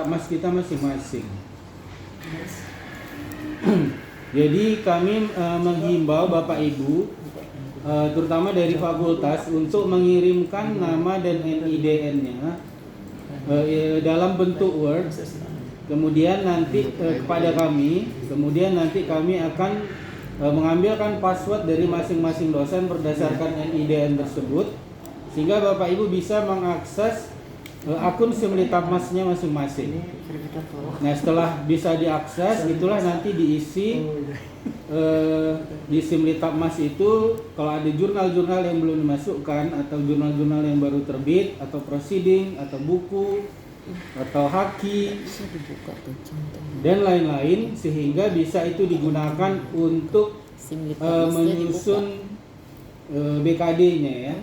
Tapmas kita masing-masing. Jadi kami menghimbau Bapak Ibu, terutama dari fakultas, untuk mengirimkan nama dan NIDN-nya dalam bentuk Word, kemudian nanti kepada kami, kemudian nanti kami akan mengambilkan password dari masing-masing dosen berdasarkan NIDN tersebut, sehingga Bapak Ibu bisa mengakses akun Simlitapmasnya masing-masing. Nah, setelah bisa diakses, itulah nanti diisi di Simlitapmas itu. Kalau ada jurnal-jurnal yang belum dimasukkan, atau jurnal-jurnal yang baru terbit, atau proceeding, atau buku, atau haki, dan lain-lain, sehingga bisa itu digunakan untuk menyusun BKD-nya ya.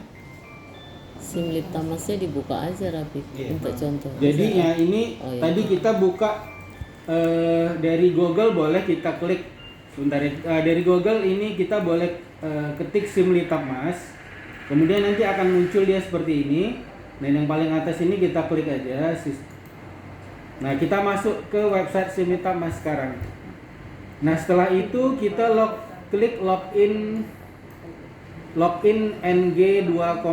Simlitapmasnya dibuka aja Rapi, untuk contoh. Jadi ya ini tadi kita buka dari Google, boleh kita klik sebentar ya. Dari Google ini kita boleh ketik Simlitapmas, kemudian nanti akan muncul dia seperti ini. Dan yang paling atas ini kita klik aja. Nah, kita masuk ke website Simlitapmas sekarang. Nah, setelah itu kita klik login NG 2.0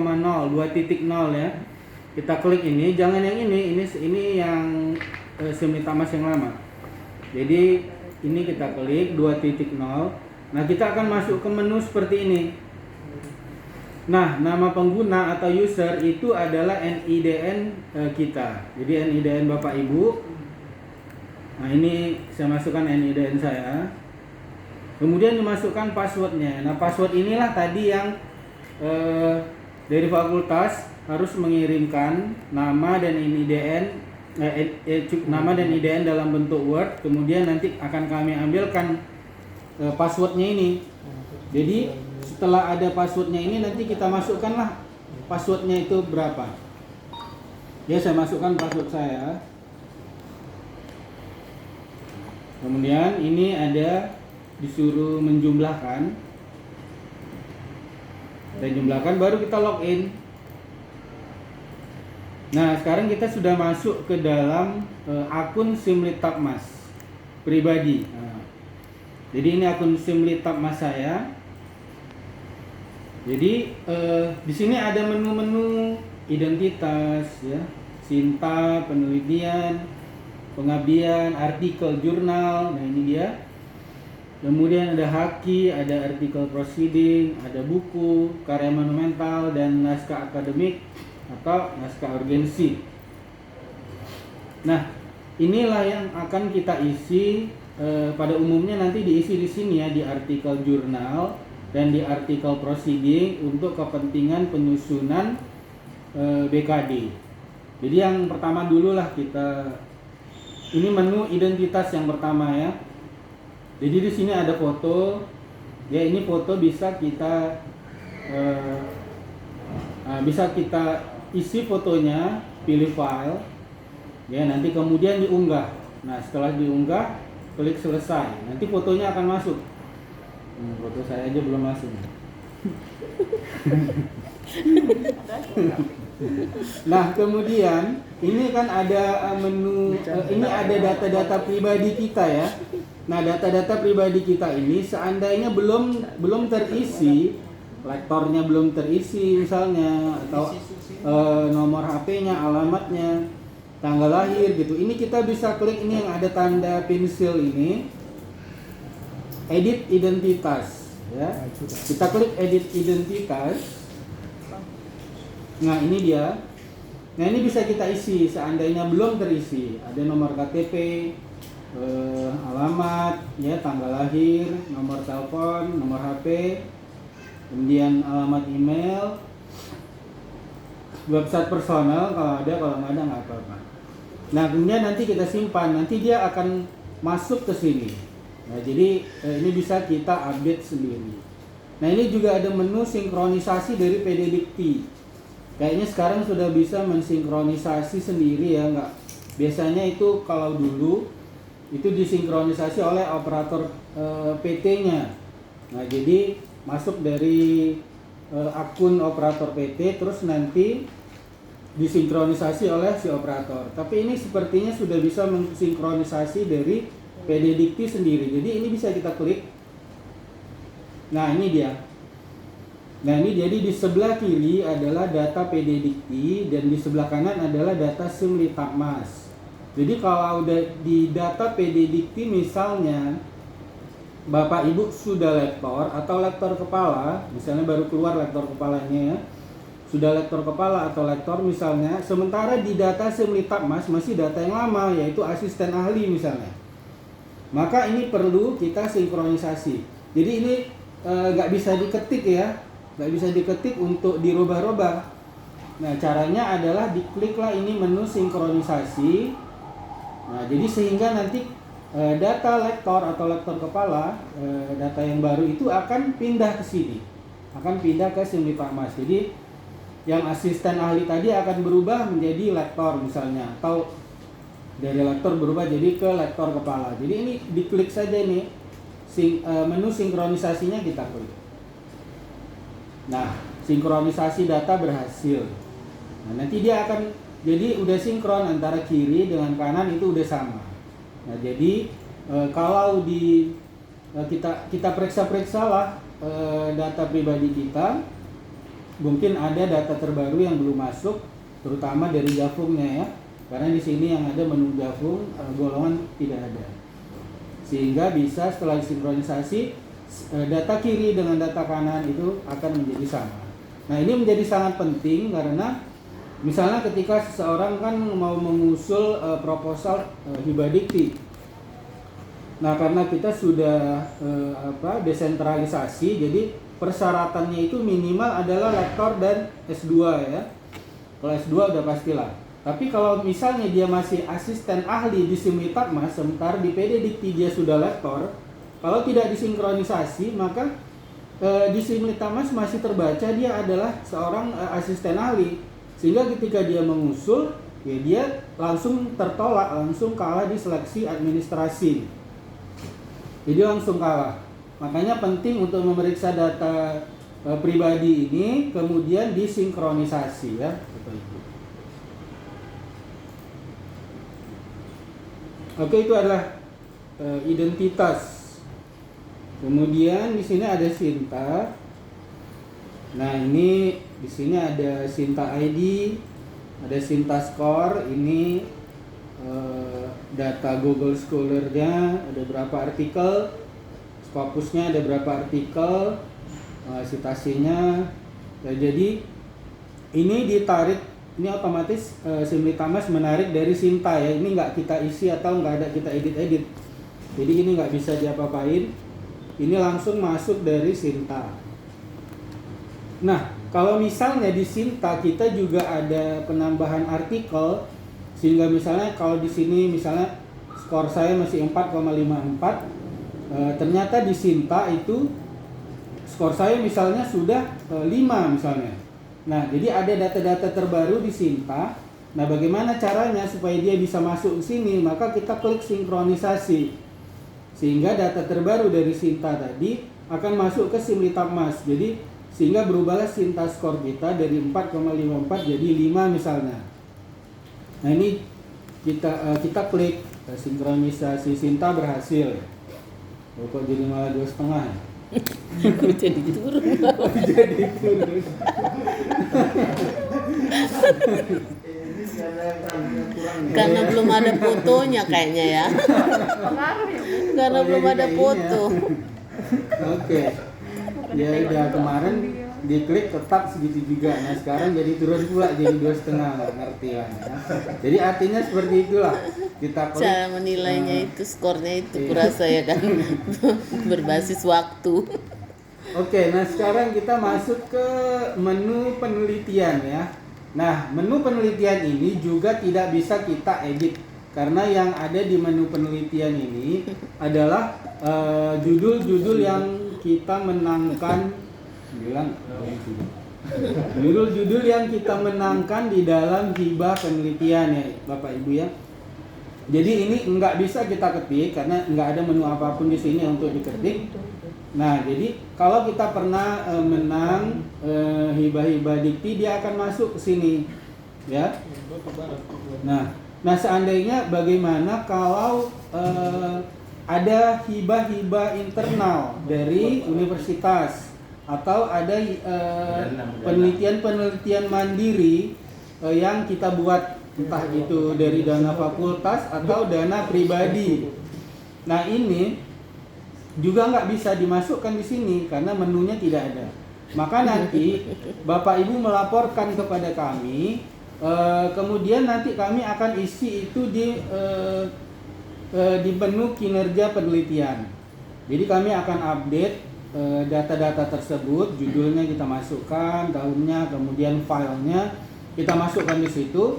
ya. Kita klik ini, jangan yang ini yang Simlitapmas yang lama. Jadi ini kita klik 2.0. Nah, kita akan masuk ke menu seperti ini. Nah, nama pengguna atau user itu adalah NIDN kita. Jadi NIDN Bapak Ibu. Nah, ini saya masukkan NIDN saya. Kemudian dimasukkan passwordnya. Nah, password inilah tadi yang dari fakultas harus mengirimkan nama dan NIDN, nama dan IDN dalam bentuk Word. Kemudian nanti akan kami ambilkan passwordnya ini. Jadi setelah ada passwordnya ini, nanti kita masukkanlah passwordnya itu berapa. Ya, saya masukkan password saya. Kemudian ini ada disuruh menjumlahkan, dan jumlahkan baru kita login. Nah, sekarang kita sudah masuk ke dalam akun Simlitapmas pribadi. Nah, jadi ini akun Simlitapmas saya. Jadi di sini ada menu-menu identitas ya, Sinta, penelitian, pengabdian, artikel, jurnal. Nah, ini dia. Kemudian ada haki, ada artikel proceeding, ada buku, karya monumental, dan naskah akademik atau naskah urgensi. Nah, inilah yang akan kita isi. Pada umumnya nanti diisi di sini ya, di artikel jurnal dan di artikel proceeding untuk kepentingan penyusunan BKD. Jadi yang pertama dulu lah kita, ini menu identitas yang pertama ya. Jadi di sini ada foto, ya ini foto bisa kita isi fotonya, pilih file, ya nanti kemudian diunggah. Nah, setelah diunggah, klik selesai, nanti fotonya akan masuk. Foto saya aja belum masuk. Nah, kemudian ini kan ada menu, ini ada data-data pribadi kita ya. Nah, data-data pribadi kita ini seandainya belum terisi, lektornya belum terisi misalnya, atau nomor HP-nya, alamatnya, tanggal lahir gitu. Ini kita bisa klik ini yang ada tanda pensil ini, edit identitas ya. Kita klik edit identitas. Nah, ini dia. Nah, ini bisa kita isi seandainya belum terisi. Ada nomor KTP, alamat, ya tanggal lahir, nomor telepon, nomor HP, kemudian alamat email, website personal kalau ada, kalau nggak ada nggak apa-apa. Nah, kemudian nanti kita simpan, nanti dia akan masuk ke sini. Nah, jadi ini bisa kita update sendiri. Nah, ini juga ada menu sinkronisasi dari PD Dikti. Kayaknya sekarang sudah bisa mensinkronisasi sendiri ya, nggak? Biasanya itu kalau dulu itu disinkronisasi oleh operator PT-nya. Nah, jadi masuk dari akun operator PT, terus nanti disinkronisasi oleh si operator. Tapi ini sepertinya sudah bisa mensinkronisasi dari PD Dikti sendiri. Jadi ini bisa kita klik. Nah ini dia. Nah ini jadi di sebelah kiri adalah data PD Dikti dan di sebelah kanan adalah data SIM Litbangmas. Jadi kalau udah di data PD Dikti misalnya Bapak Ibu sudah lektor atau lektor kepala, misalnya baru keluar lektor kepalanya ya, sudah lektor kepala atau lektor misalnya, sementara di data SIM Litbangmas masih data yang lama yaitu asisten ahli misalnya, maka ini perlu kita sinkronisasi. Jadi ini nggak bisa diketik ya, nggak bisa diketik untuk dirubah-rubah. Nah caranya adalah dikliklah ini menu sinkronisasi. Nah jadi sehingga nanti data lektor atau lektor kepala, data yang baru itu akan pindah ke sini, akan pindah ke SIM Litbangmas. Jadi yang asisten ahli tadi akan berubah menjadi lektor misalnya, atau dari lektor berubah jadi ke lektor kepala. Jadi ini diklik saja nih, menu sinkronisasinya kita klik. Nah, sinkronisasi data berhasil. Nah, nanti dia akan jadi udah sinkron antara kiri dengan kanan itu udah sama. Nah, jadi kalau kita periksa-periksa lah data pribadi kita, mungkin ada data terbaru yang belum masuk, terutama dari Gafungnya ya. Karena di sini yang ada menu Gafung golongan tidak ada. Sehingga bisa setelah sinkronisasi data kiri dengan data kanan itu akan menjadi sama. Nah ini menjadi sangat penting karena misalnya ketika seseorang kan mau mengusul proposal hibah dikti. Nah karena kita sudah desentralisasi, jadi persyaratannya itu minimal adalah lektor dan S2 ya. Kalau S2 udah pastilah. Tapi kalau misalnya dia masih asisten ahli di SIM Litbangmas, sementara di PD Dikti dia sudah lektor, kalau tidak disinkronisasi maka di SIM Litbangmas masih terbaca dia adalah seorang asisten ahli, sehingga ketika dia mengusul ya dia langsung tertolak, langsung kalah di seleksi administrasi, jadi langsung kalah. Makanya penting untuk memeriksa data pribadi ini kemudian disinkronisasi ya. Oke, itu adalah identitas. Kemudian di sini ada Sinta. Nah, ini di sini ada Sinta ID, ada Sinta Score, ini data Google Scholar-nya, ada berapa artikel, Scopusnya ada berapa artikel, citasinya. Nah, jadi ini ditarik, ini otomatis SIM Litbangmas menarik dari Sinta ya. Ini nggak kita isi atau nggak ada kita edit-edit. Jadi ini nggak bisa diapa-apain. Ini langsung masuk dari Sinta. Nah, kalau misalnya di Sinta kita juga ada penambahan artikel, sehingga misalnya kalau di sini misalnya skor saya masih 4,54, ternyata di Sinta itu skor saya misalnya sudah 5 misalnya. Nah, jadi ada data-data terbaru di Sinta. Nah, bagaimana caranya supaya dia bisa masuk ke sini? Maka kita klik sinkronisasi. Sehingga data terbaru dari Sinta tadi akan masuk ke SIM Litbangmas. Jadi sehingga berubahlah Sinta skor kita dari 4,54 jadi 5 misalnya. Nah, ini kita klik sinkronisasi Sinta berhasil. Kok jadi malah 2,5 ya? Aku jadi turun. Jadi turun. Karena belum ada fotonya kayaknya ya. Karena belum ada foto. Oke. Ya udah kemarin diklik tetap segitu juga. Nah sekarang jadi turun pula jadi 2,5, nggak ngerti lah. Ya. Jadi artinya seperti itulah kita klik. Cara menilainya itu skornya itu kurasa ya kan berbasis waktu. Oke, nah sekarang kita masuk ke menu penelitian ya. Nah, menu penelitian ini juga tidak bisa kita edit karena yang ada di menu penelitian ini adalah judul-judul yang kita menangkan, judul-judul yang kita menangkan di dalam hibah penelitian ya, Bapak Ibu ya. Jadi ini nggak bisa kita ketik karena nggak ada menu apapun di sini untuk diketik. Nah, jadi kalau kita pernah menang hibah-hibah dikti, dia akan masuk ke sini. ya. Nah seandainya bagaimana kalau ada hibah-hibah internal dari universitas atau ada penelitian-penelitian mandiri yang kita buat, entah itu dari dana fakultas atau dana pribadi. Nah ini juga nggak bisa dimasukkan di sini karena menunya tidak ada. Maka nanti Bapak Ibu melaporkan kepada kami, kemudian nanti kami akan isi itu di menu kinerja penelitian. Jadi kami akan update data-data tersebut, judulnya kita masukkan, tahunnya, kemudian filenya kita masukkan di situ.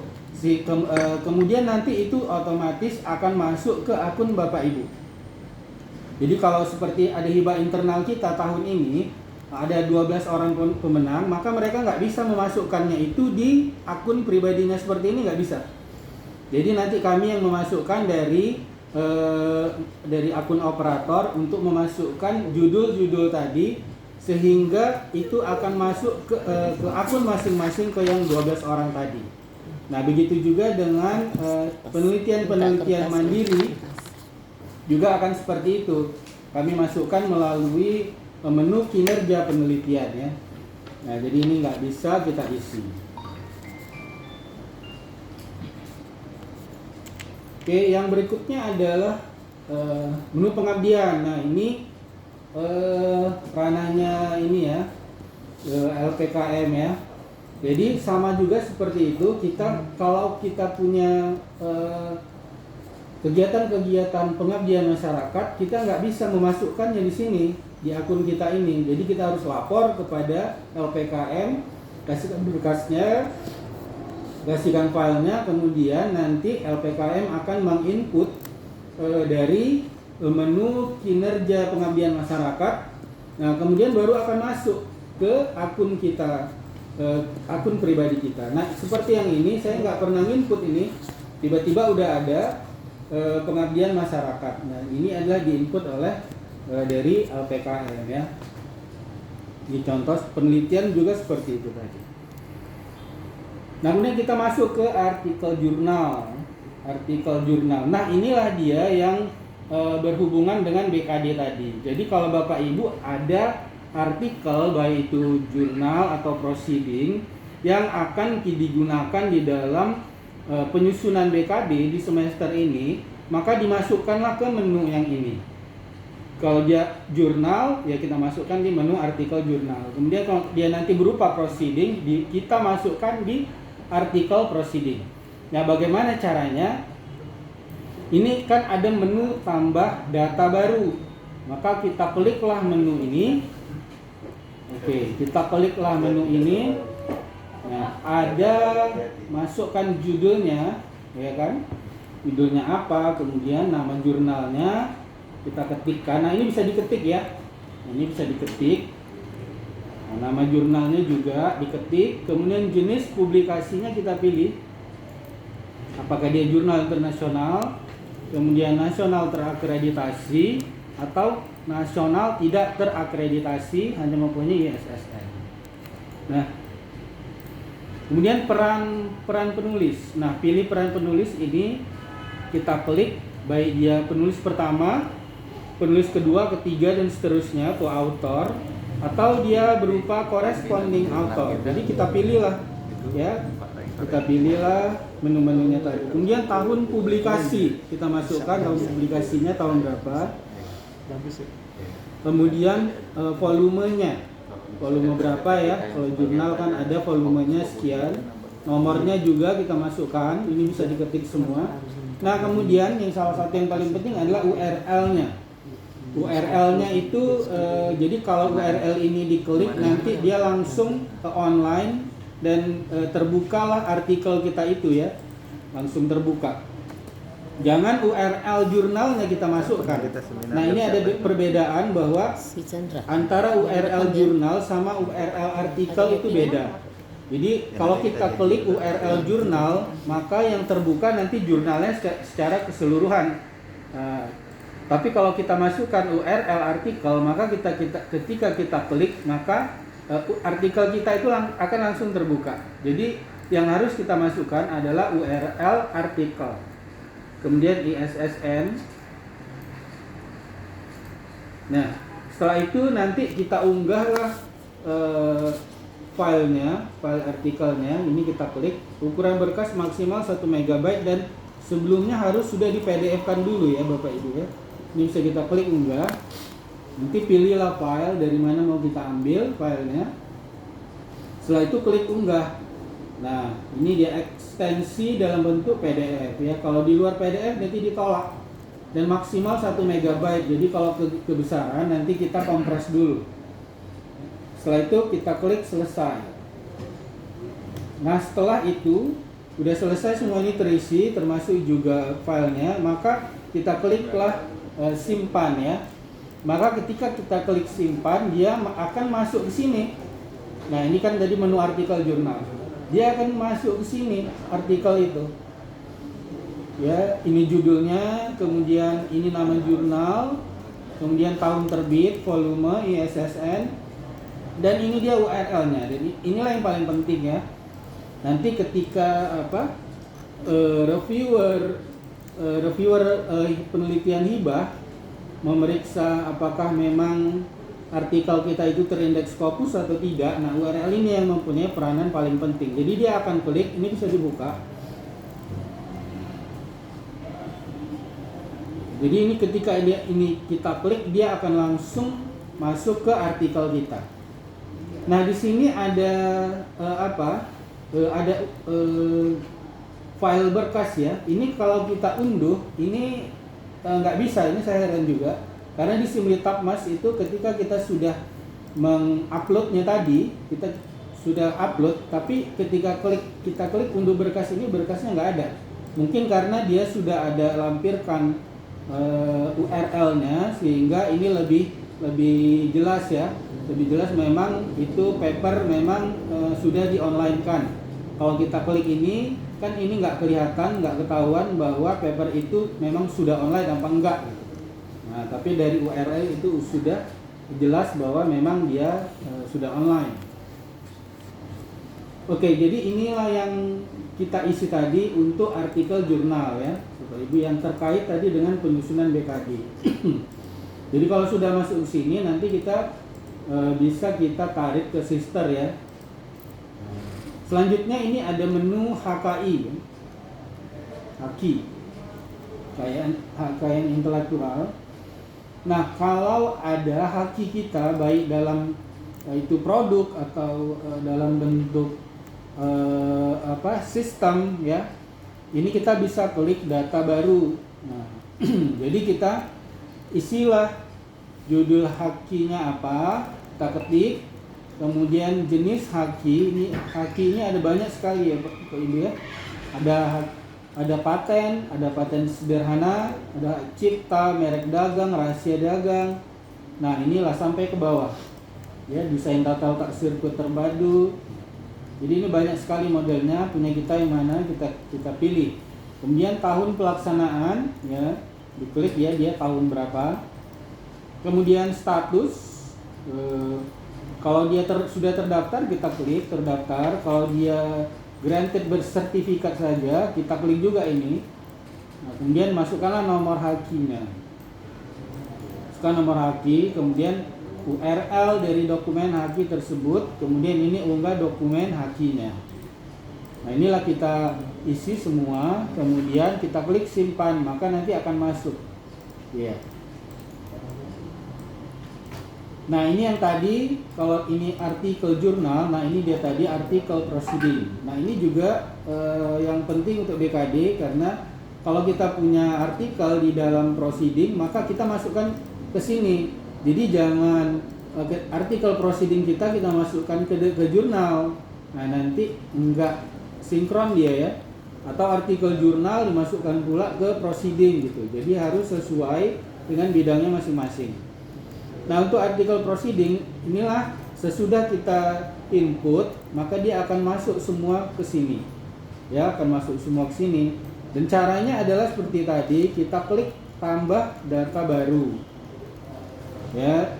Kemudian nanti itu otomatis akan masuk ke akun Bapak Ibu. Jadi kalau seperti ada hibah internal kita tahun ini, ada 12 orang pemenang, maka mereka nggak bisa memasukkannya itu di akun pribadinya seperti ini, nggak bisa. Jadi nanti kami yang memasukkan dari akun operator untuk memasukkan judul-judul tadi, sehingga itu akan masuk ke akun masing-masing ke yang 12 orang tadi. Nah begitu juga dengan penelitian-penelitian mandiri juga akan seperti itu. Kami masukkan melalui menu kinerja penelitian ya. Nah jadi ini nggak bisa kita isi. Oke, yang berikutnya adalah menu pengabdian. Nah ini ranahnya ini ya, LPKM ya. Jadi sama juga seperti itu. Kalau kita punya kegiatan-kegiatan pengabdian masyarakat, kita nggak bisa memasukkannya di sini di akun kita ini. Jadi kita harus lapor kepada LPKM, kasihkan berkasnya, kasihkan filenya, kemudian nanti LPKM akan menginput dari menu kinerja pengabdian masyarakat. Nah kemudian baru akan masuk ke akun kita, akun pribadi kita. Nah seperti yang ini saya nggak pernah input ini, tiba-tiba udah ada pengabdian masyarakat. Nah ini adalah diinput oleh dari LPKM ya. Di contoh penelitian juga seperti itu tadi. Nah kemudian kita masuk ke artikel jurnal. Nah inilah dia yang berhubungan dengan BKD tadi. Jadi kalau Bapak Ibu ada artikel baik itu jurnal atau proceeding yang akan digunakan di dalam penyusunan BKD di semester ini, maka dimasukkanlah ke menu yang ini. Kalau dia jurnal, ya kita masukkan di menu artikel jurnal. Kemudian kalau dia nanti berupa proceeding, kita masukkan di artikel proceeding. Nah bagaimana caranya? Ini kan ada menu tambah data baru, maka kita kliklah menu ini. Oke, kita kliklah menu ini. Nah, ada masukkan judulnya, ya kan? Judulnya apa, kemudian nama jurnalnya kita ketikkan. Nah, ini bisa diketik ya. Ini bisa diketik. Nah, nama jurnalnya juga diketik. Kemudian jenis publikasinya kita pilih. Apakah dia jurnal internasional, kemudian nasional terakreditasi, atau nasional tidak terakreditasi, hanya mempunyai ISSN. Nah, kemudian peran penulis. Nah, pilih peran penulis ini, kita klik baik dia penulis pertama, penulis kedua, ketiga dan seterusnya, co-author, atau dia berupa corresponding author. Jadi kita pilihlah ya. Kita pilihlah menu-menunya tadi. Kemudian tahun publikasi, kita masukkan tahun publikasinya tahun berapa. Kemudian volumenya, volume berapa ya? Kalau jurnal kan ada volumenya sekian. Nomornya juga kita masukkan, ini bisa diketik semua. Nah kemudian yang salah satu yang paling penting adalah URL-nya. URL-nya itu jadi kalau URL ini diklik nanti dia langsung ke online dan terbukalah artikel kita itu ya, langsung terbuka. Jangan URL jurnalnya kita masukkan. Nah ini ada perbedaan bahwa antara URL jurnal sama URL artikel itu beda. Jadi kalau kita klik URL jurnal, maka yang terbuka nanti jurnalnya secara keseluruhan. Tapi kalau kita masukkan URL artikel, maka ketika kita klik, maka artikel kita itu akan langsung terbuka. Jadi yang harus kita masukkan adalah URL artikel, kemudian ISSN. Nah, setelah itu nanti kita unggahlah filenya, file artikelnya. Ini kita klik, ukuran berkas maksimal 1 MB dan sebelumnya harus sudah di PDF kan dulu ya Bapak Ibu ya. Ini bisa kita klik unggah. Nanti pilihlah file dari mana mau kita ambil filenya. Setelah itu klik unggah. Nah, ini dia ekstensi dalam bentuk PDF ya. Kalau di luar PDF nanti ditolak. Dan maksimal 1 MB. Jadi kalau kebesaran nanti kita kompres dulu. Setelah itu kita klik selesai. Nah, setelah itu udah selesai semua ini terisi termasuk juga filenya, maka kita kliklah simpan ya. Maka ketika kita klik simpan, dia akan masuk ke sini. Nah, ini kan tadi menu artikel jurnal. Dia akan masuk ke sini artikel itu. Ya, ini judulnya, kemudian ini nama jurnal, kemudian tahun terbit, volume, ISSN, dan ini dia URL-nya. Jadi inilah yang paling penting ya. Nanti ketika reviewer penelitian hibah memeriksa apakah memang artikel kita itu terindeks Scopus atau tidak. Nah, URL ini yang mempunyai peranan paling penting. Jadi dia akan klik, ini bisa dibuka. Jadi ini ketika ini kita klik, dia akan langsung masuk ke artikel kita. Nah, di sini ada file berkas ya. Ini kalau kita unduh, ini nggak bisa. Ini saya heran juga. Karena di Simultab.mas itu ketika kita sudah menguploadnya tadi, kita sudah upload, tapi ketika kita klik unduh berkas ini, berkasnya nggak ada. Mungkin karena dia sudah ada lampirkan URL-nya, sehingga ini lebih jelas ya. Lebih jelas memang itu paper memang sudah di-online-kan. Kalau kita klik ini, kan ini nggak kelihatan, nggak ketahuan bahwa paper itu memang sudah online apa enggak. Nah, tapi dari URL itu sudah jelas bahwa memang dia sudah online. Oke, jadi inilah yang kita isi tadi untuk artikel jurnal ya, Bapak Ibu, yang terkait tadi dengan penyusunan BKD. Jadi kalau sudah masuk ke sini, nanti kita bisa kita tarik ke sister ya. Selanjutnya ini ada menu HKI, HKI intelektual. Nah, kalau ada haki kita baik dalam itu produk atau dalam bentuk sistem ya, ini kita bisa klik data baru. Nah, jadi kita isilah judul hakinya apa, kita ketik, kemudian jenis haki. Ini ada banyak sekali ya Bapak Ibu ya. Ada paten sederhana, ada cipta, merek dagang, rahasia dagang. Nah, inilah sampai ke bawah. Ya, desain tata letak sirkuit terpadu. Jadi ini banyak sekali modelnya, punya kita yang mana kita pilih. Kemudian tahun pelaksanaan ya, diklik ya, dia tahun berapa. Kemudian status, kalau dia sudah terdaftar, kita klik terdaftar. Kalau dia granted bersertifikat saja, kita klik juga ini. Nah, kemudian masukkanlah nomor hakinya. Masukkan nomor haki, kemudian URL dari dokumen haki tersebut, kemudian ini unggah dokumen hakinya. Nah, inilah kita isi semua, kemudian kita klik simpan, maka nanti akan masuk. Ya. Nah, ini yang tadi, kalau ini artikel jurnal, nah ini dia tadi artikel proceeding. Nah, ini juga yang penting untuk BKD, karena kalau kita punya artikel di dalam proceeding, maka kita masukkan ke sini. Jadi jangan artikel proceeding kita masukkan ke jurnal. Nah, nanti enggak sinkron dia ya. Atau artikel jurnal dimasukkan pula ke proceeding gitu. Jadi harus sesuai dengan bidangnya masing-masing. Nah, untuk artikel proceeding, inilah sesudah kita input, maka dia akan masuk semua ke sini. Ya, akan masuk semua ke sini. Dan caranya adalah seperti tadi, kita klik tambah data baru. Ya.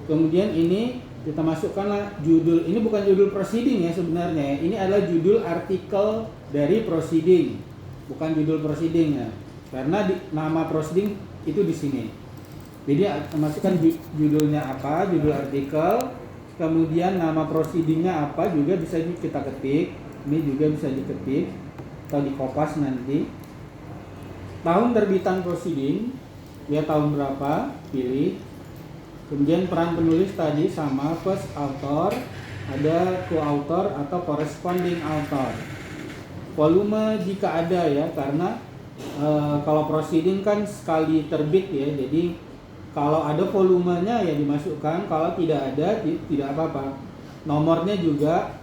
Kemudian ini kita masukkanlah judul. Ini bukan judul proceeding ya sebenarnya. Ini adalah judul artikel dari proceeding, bukan judul proceeding ya. Karena nama proceeding itu di sini. Jadi masukkan judulnya apa, judul artikel, kemudian nama proceedingnya apa juga bisa kita ketik. Ini juga bisa diketik atau dikopas nanti. Tahun terbitan proceeding, ya tahun berapa, pilih. Kemudian peran penulis tadi sama, first author, ada co-author atau corresponding author. Volume jika ada ya, karena kalau proceeding kan sekali terbit ya, jadi kalau ada volumenya ya dimasukkan, kalau tidak ada tidak apa-apa. Nomornya juga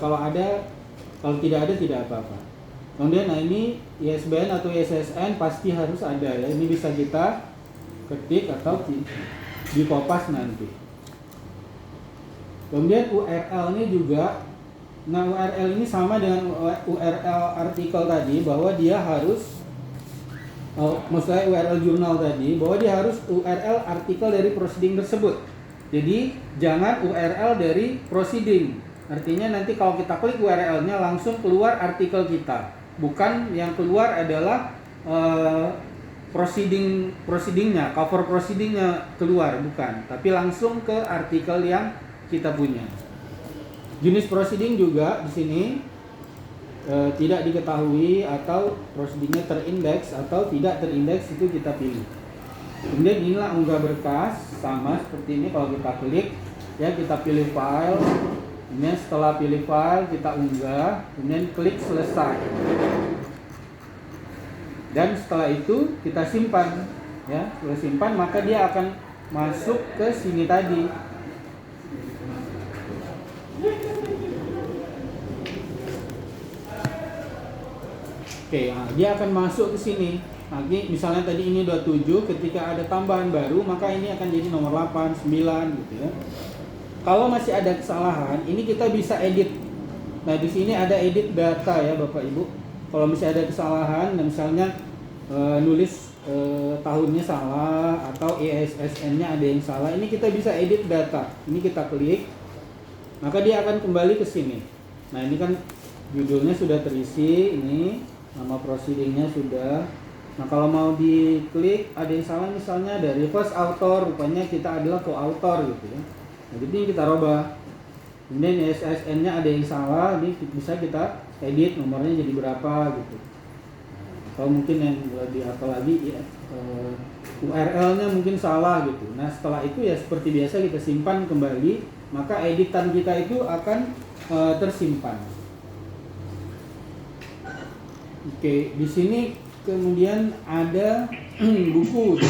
kalau tidak ada tidak apa-apa. Kemudian nah ini ISBN atau ISSN pasti harus ada ya, ini bisa kita ketik atau di kopas nanti. Kemudian URL-nya juga, nah URL ini sama dengan URL artikel tadi, bahwa dia harus maksudnya URL jurnal tadi, bahwa dia harus URL artikel dari proceeding tersebut. Jadi jangan URL dari proceeding. Artinya nanti kalau kita klik URL-nya langsung keluar artikel kita, bukan yang keluar adalah proceedingnya, cover proceedingnya keluar, bukan, tapi langsung ke artikel yang kita punya. Jenis proceeding juga di sini tidak diketahui atau proceedingnya terindeks atau tidak terindeks, itu kita pilih. Kemudian inilah unggah berkas, sama seperti ini. Kalau kita klik ya, kita pilih file. Kemudian setelah pilih file kita unggah, kemudian klik selesai. Dan setelah itu kita simpan ya, setelah simpan maka dia akan masuk ke sini tadi. Oke, nah, dia akan masuk ke sini. Nanti misalnya tadi ini 27, ketika ada tambahan baru maka ini akan jadi nomor 8, 9 gitu ya. Kalau masih ada kesalahan, ini kita bisa edit. Nah, di sini ada edit data ya Bapak Ibu. Kalau masih ada kesalahan, misalnya nulis tahunnya salah atau ISSN-nya ada yang salah, ini kita bisa edit data. Ini kita klik, maka dia akan kembali ke sini. Nah, ini kan judulnya sudah terisi, ini nama proceedingnya sudah. Nah, kalau mau diklik ada yang salah, misalnya dari first author, rupanya kita adalah co-author gitu ya. Nah, jadi kita robah. Kemudian ISSN-nya ada yang salah, ini bisa kita edit nomornya jadi berapa gitu. Atau mungkin yang lebih apa lagi ya, URL-nya mungkin salah gitu. Nah, setelah itu ya seperti biasa kita simpan kembali, maka editan kita itu akan tersimpan. Oke, di sini kemudian ada buku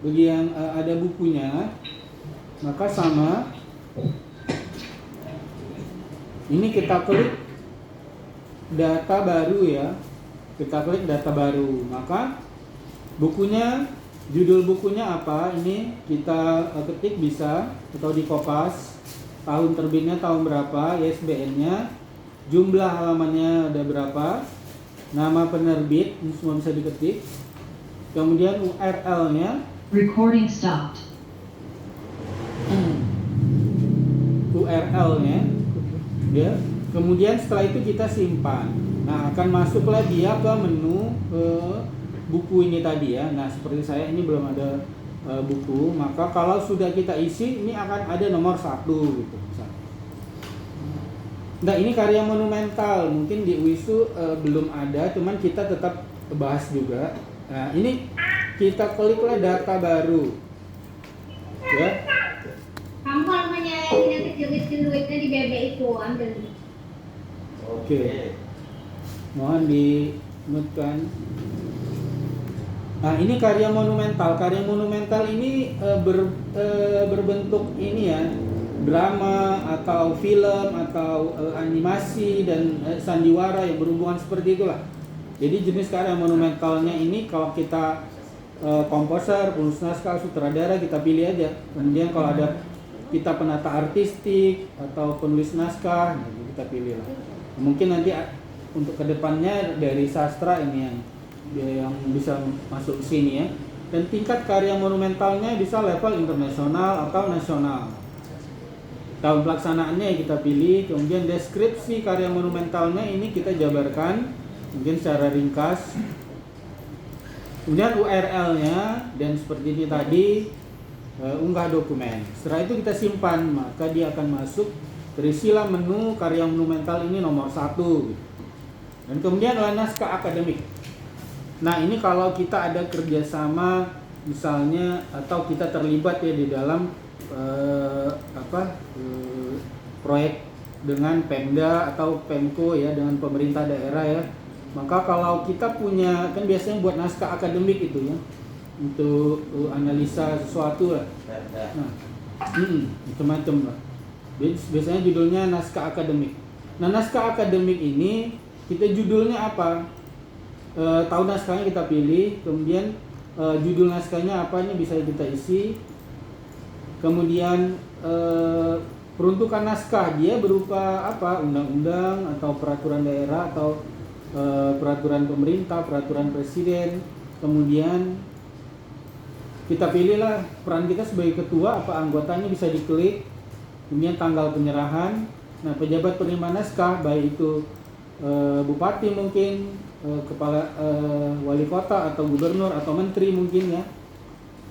bagi yang ada bukunya, maka sama. Ini kita klik data baru ya. Kita klik data baru, maka bukunya, judul bukunya apa, ini kita ketik bisa, atau di kopas, tahun terbitnya tahun berapa, ISBN-nya, jumlah halamannya ada berapa, nama penerbit, ini semua bisa diketik. Kemudian URL-nya, recording stopped. URL-nya ya. Kemudian setelah itu kita simpan. Nah, akan masuklah dia ke menu buku ini tadi ya. Nah, seperti saya ini belum ada buku, maka kalau sudah kita isi ini akan ada nomor 1 gitu misalnya. Nah, ini karya monumental, mungkin di UISU belum ada, cuman kita tetap bahas juga. Nah, ini kita kliklah data baru ya. Kamu kalau menyayangi yang kecil-kecil duitnya di BB itu ambil. Oke. Mohon di-mute-kan. Nah, ini karya monumental. Karya monumental ini berbentuk ini ya, drama atau film atau animasi dan sandiwara yang berhubungan seperti itulah. Jadi jenis karya monumentalnya ini kalau kita komposer, penulis naskah, sutradara kita pilih aja. Kemudian kalau ada kita penata artistik atau penulis naskah, kita pilih lah. Mungkin nanti untuk kedepannya dari sastra ini yang bisa masuk ke sini ya. Dan tingkat karya monumentalnya bisa level internasional atau nasional. tahun pelaksanaannya yang kita pilih, kemudian deskripsi karya monumentalnya ini kita jabarkan mungkin secara ringkas, kemudian URL-nya, dan seperti ini tadi unggah dokumen. Setelah itu kita simpan, maka dia akan masuk terisilah menu karya monumental ini nomor 1 gitu. Dan kemudian adalah naskah akademik. Nah ini kalau kita ada kerjasama misalnya atau kita terlibat ya di dalam proyek dengan Pemda atau Pemko ya, dengan pemerintah daerah ya, maka kalau kita punya, kan biasanya buat naskah akademik itu ya untuk analisa sesuatu lah, nah macam-macam lah, biasanya judulnya naskah akademik. Nah naskah akademik ini kita judulnya apa, tahu naskahnya kita pilih, kemudian judul naskahnya apa, ini bisa kita isi. Kemudian peruntukan naskah, dia berupa apa, undang-undang atau peraturan daerah atau peraturan pemerintah, peraturan presiden. Kemudian kita pilihlah peran kita sebagai ketua, apa anggotanya, bisa diklik. Kemudian tanggal penyerahan. Nah pejabat penerima naskah baik itu bupati mungkin, kepala wali kota atau gubernur atau menteri mungkin ya,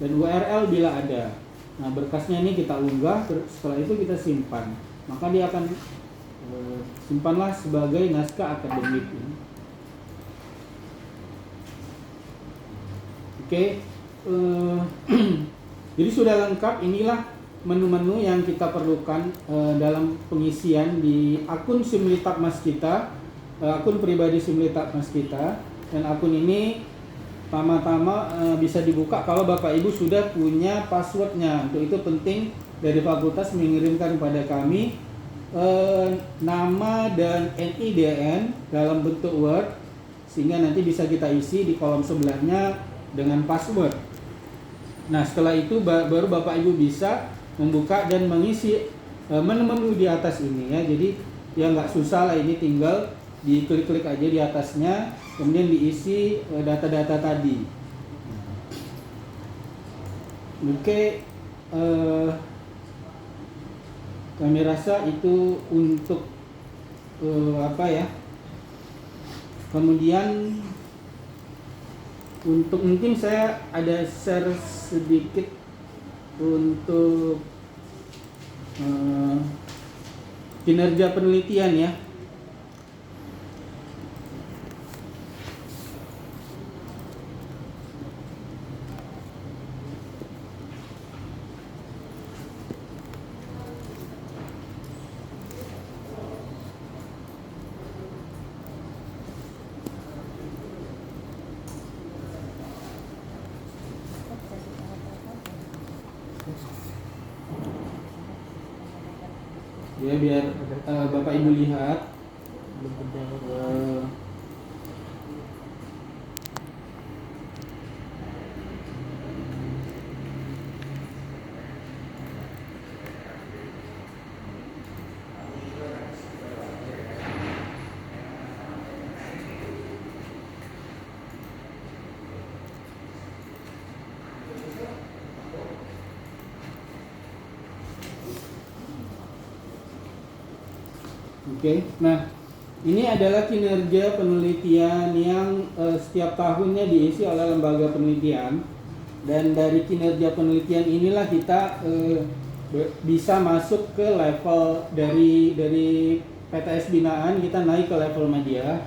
dan URL bila ada. Nah berkasnya ini kita unggah, setelah itu kita simpan, maka dia akan simpanlah sebagai naskah akademik. Oke, jadi sudah lengkap. Inilah menu-menu yang kita perlukan dalam pengisian di akun Simlitak Mas kita, akun pribadi Simlitak Mas kita. Dan akun ini pertama-tama bisa dibuka kalau Bapak Ibu sudah punya passwordnya. Untuk itu penting dari fakultas mengirimkan kepada kami nama dan NIDN dalam bentuk Word, sehingga nanti bisa kita isi di kolom sebelahnya dengan password. Nah setelah itu baru Bapak Ibu bisa membuka dan mengisi menu-menu di atas ini ya. Jadi ya nggak susah lah, ini tinggal diklik-klik aja di atasnya, kemudian diisi data-data tadi. Oke, kami rasa itu untuk apa ya. Kemudian untuk mungkin saya ada share sedikit untuk kinerja penelitian ya. Ya biar Bapak Ibu lihat. Oke, nah ini adalah kinerja penelitian yang setiap tahunnya diisi oleh lembaga penelitian, dan dari kinerja penelitian inilah kita bisa masuk ke level dari PTS binaan, kita naik ke level media.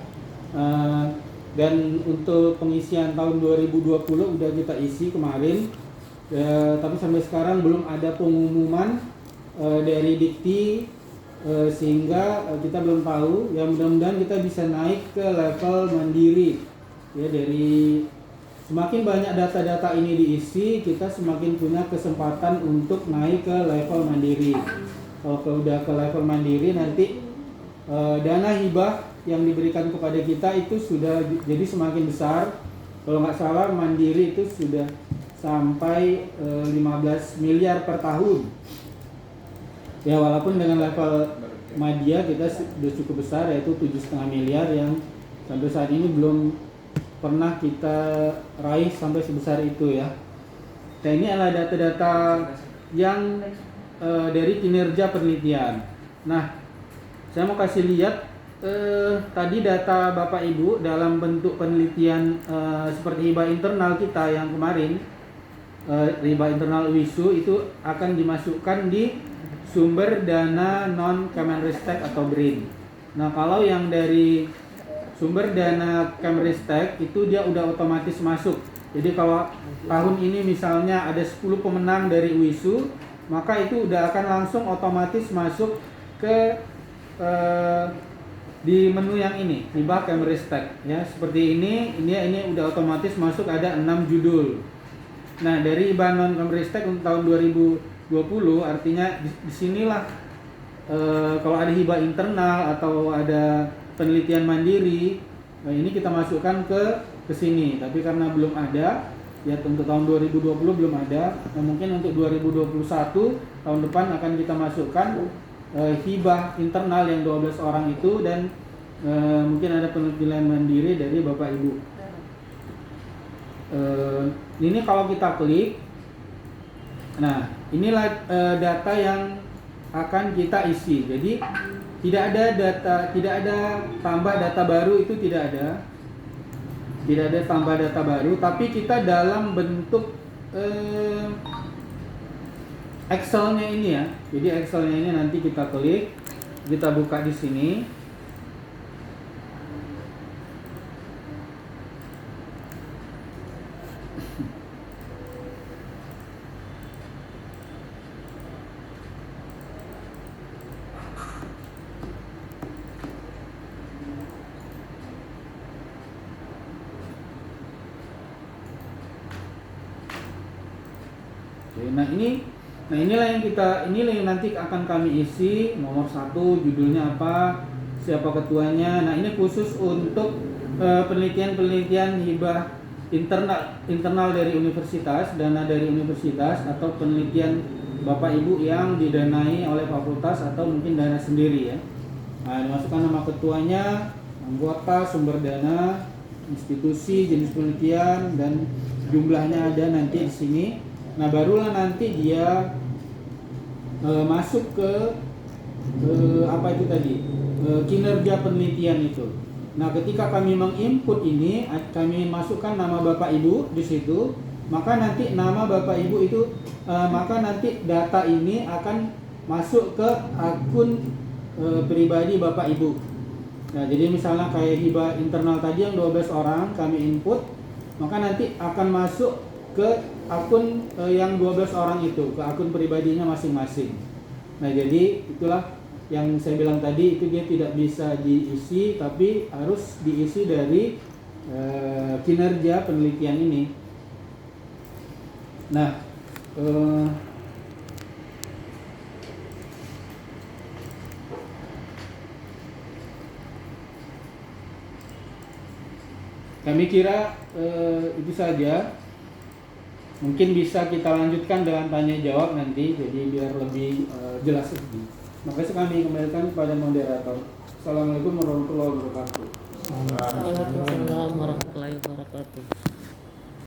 Dan untuk pengisian tahun 2020 udah kita isi kemarin, tapi sampai sekarang belum ada pengumuman dari Dikti. Sehingga kita belum tahu ya, mudah-mudahan kita bisa naik ke level mandiri ya. Dari semakin banyak data-data ini diisi, kita semakin punya kesempatan untuk naik ke level mandiri. Kalau udah ke level mandiri, nanti dana hibah yang diberikan kepada kita itu sudah jadi semakin besar. Kalau nggak salah mandiri itu sudah sampai 15 miliar per tahun. Ya walaupun dengan level media kita sudah cukup besar, yaitu 7,5 miliar yang sampai saat ini belum pernah kita raih sampai sebesar itu ya. Nah ini adalah data-data yang dari kinerja penelitian. Nah, saya mau kasih lihat tadi data Bapak Ibu dalam bentuk penelitian seperti hibah internal kita yang kemarin, hibah internal WISU itu akan dimasukkan di sumber dana non Kemenristek atau BRIN. Nah, kalau yang dari sumber dana Kemenristek itu dia udah otomatis masuk. Jadi kalau tahun ini misalnya ada 10 pemenang dari WISU, maka itu udah akan langsung otomatis masuk ke di menu yang ini, hibah Kemenristek ya. Seperti ini udah otomatis masuk, ada 6 judul. Nah, dari hibah non Kemenristek untuk tahun 2020 artinya disinilah kalau ada hibah internal atau ada penelitian mandiri, ini kita masukkan ke sini. Tapi karena belum ada ya, untuk tahun 2020 belum ada. Nah, mungkin untuk 2021 tahun depan akan kita masukkan hibah internal yang 12 orang itu, dan mungkin ada penelitian mandiri dari Bapak Ibu. Ini kalau kita klik, nah inilah data yang akan kita isi. Jadi tidak ada tambah data baru, itu tidak ada tambah data baru, tapi kita dalam bentuk Excel-nya ini ya. Jadi Excel-nya ini nanti kita klik, kita buka di sini. Oke, inilah yang nanti akan kami isi. Nomor 1 judulnya apa, siapa ketuanya. Nah, ini khusus untuk penelitian hibah internal dari universitas, dana dari universitas, atau penelitian Bapak Ibu yang didanai oleh fakultas atau mungkin dana sendiri ya. Nah, dimasukkan nama ketuanya, anggota, sumber dana, institusi, jenis penelitian, dan jumlahnya ada nanti di sini. Nah, barulah nanti dia masuk ke apa itu tadi, kinerja penelitian itu. Nah, ketika kami menginput ini, kami masukkan nama Bapak Ibu di situ, maka nanti nama Bapak Ibu itu, maka nanti data ini akan masuk ke akun pribadi Bapak Ibu. Nah, jadi misalnya kayak hibah internal tadi yang 12 orang kami input, maka nanti akan masuk ke akun yang 12 orang itu, ke akun pribadinya masing-masing. Nah, jadi itulah yang saya bilang tadi, itu dia tidak bisa diisi, tapi harus diisi dari kinerja penelitian ini. Nah, kami kira itu saja. Mungkin bisa kita lanjutkan dengan tanya jawab nanti, jadi biar lebih jelas lagi. Makanya kami kembalikan kepada moderator. Assalamualaikum warahmatullahi wabarakatuh. Waalaikumsalam warahmatullahi wabarakatuh.